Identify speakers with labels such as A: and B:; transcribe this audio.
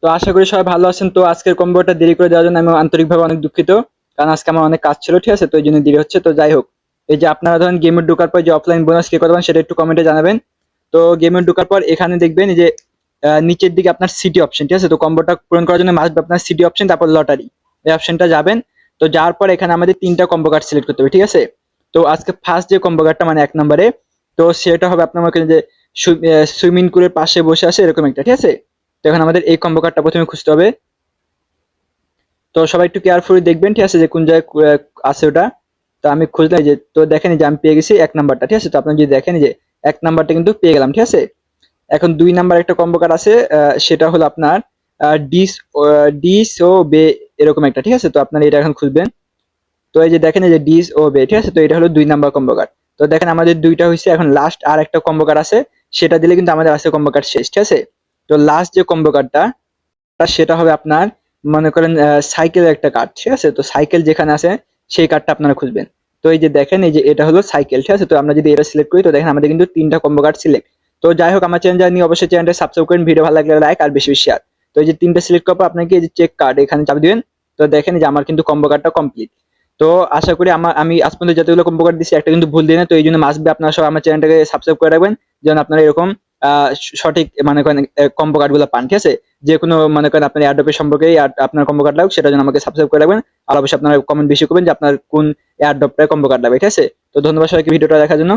A: তো আশা করি সবাই ভালো আছেন। তো আজকের কম্বোটা দেরি করে দেওয়ার জন্য আমি আন্তরিকভাবে অনেক দুঃখিত, কারণ আজকে আমার অনেক কাজ ছিল, ঠিক আছে, তো এই জন্য দেরি হচ্ছে। তো যাই হোক, এই যে আপনারা ধরেন গেমে ঢোকার পর যে অফলাইন বোনাস কি করবেন সেটা একটু কমেন্টে জানাবেন। তো গেমে ঢোকার পর এখানে দেখবেন এই যে নিচের দিকে আপনার সিটি অপশন, ঠিক আছে, তো কম্বোটা পূরণ করার জন্য মাস্ট আপনার সিটি অপশন, তারপর লটারি এই অপশনটা যাবেন। তো যাওয়ার পর এখানে আমাদের তিনটা কম্বো কার্ড সিলেক্ট করতে হবে, ঠিক আছে। তো আজকে ফার্স্ট যে কম্বো কার্ডটা মানে 1 নম্বরে, তো সেটা হবে আপনার ওখানে যে সুইমিং পুলের পাশে বসে আছে এরকম একটা, ঠিক আছে। তো এখন আমাদের এই কম্বো কার্ডটা প্রথমে খুঁজতে হবে। তো সবাই একটু কেয়ারফুলি দেখবেন, ঠিক আছে, যে কোন জায়গায় আছে ওটা। তো আমি খুঁজলাম যে, তো দেখেন এই যে আমি পেয়ে গেছি 1 নাম্বারটা, ঠিক আছে। তো আপনারা যদি দেখেন এই যে 1 নাম্বারটা কিন্তু পেয়ে গেলাম, ঠিক আছে। এখন 2 নাম্বার একটা কম্বো কার্ড আছে, সেটা হলো আপনার ডিস ডিস ও বে এরকম একটা, ঠিক আছে। তো আপনারা এটা এখন খুঁজবেন। তো এই যে দেখেন এই যে ডিস ও বে, ঠিক আছে, তো এটা হলো 2 নাম্বার কম্বো কার্ড। তো দেখেন আমাদের দুইটা হয়েছে, এখন লাস্ট আর একটা কম্বো কার্ড আছে, সেটা দিলে কিন্তু আমাদের আছে কম্বো কার্ড শেষ, ঠিক আছে। তো লাস্ট যে কম্বো কার্ডটা সেটা হবে আপনার, মনে করেন সাইকেলের একটা কার্ড, ঠিক আছে। তো সাইকেল যেখানে আছে সেই কার্ডটা আপনারা খুঁজবেন। তো এই যে দেখেন এই যে এটা হলো সাইকেল, ঠিক আছে। তো আমরা যদি এটা সিলেক্ট করি তো দেখেন আমাদের কিন্তু 3টা কম্বো কার্ড সিলেক্ট। তো যাই হোক, আমার চ্যানেল নিয়ে অবশ্যই চ্যানেলটা সাবস্ক্রাইব করেন, ভিডিও ভালো লাগলে লাইক আর বেশি বেশি শেয়ার। তো এই যে 3টা সিলেক্ট করার পর আপনাকে এই যে চেক কার্ড এখানে চাপ দিবেন। তো দেখেন যে আমার কিন্তু কম্বো কার্ডটা কমপ্লিট। তো আশা করি আমি আজ পর্যন্ত যতগুলো কম্বো কার্ড দিচ্ছি একটা কিন্তু ভুল দিই না। তো এই জন্য মাস্ট বি আপনারা সব আমার চ্যানেলটাকে সাবস্ক্রাইব করে রাখবেন, যেন আপনারা এরকম সঠিক মনে করেন কম্বো কার্ড গুলো পান, ঠিক আছে। যে কোনো মনে করেন আপনার এয়ারড্রপের সম্পর্কে আপনার কম্বো কার্ড লাগবে সেটা জন্য আমাকে সাবস্ক্রাইব করে রাখবেন। আর অবশ্যই আপনারা কমেন্ট বেশি করবেন যে আপনার কোন এয়ারড্রপটায় কম্বো কার্ড লাগবে, ঠিক আছে। তো ধন্যবাদ সবাইকে ভিডিওটা দেখার জন্য।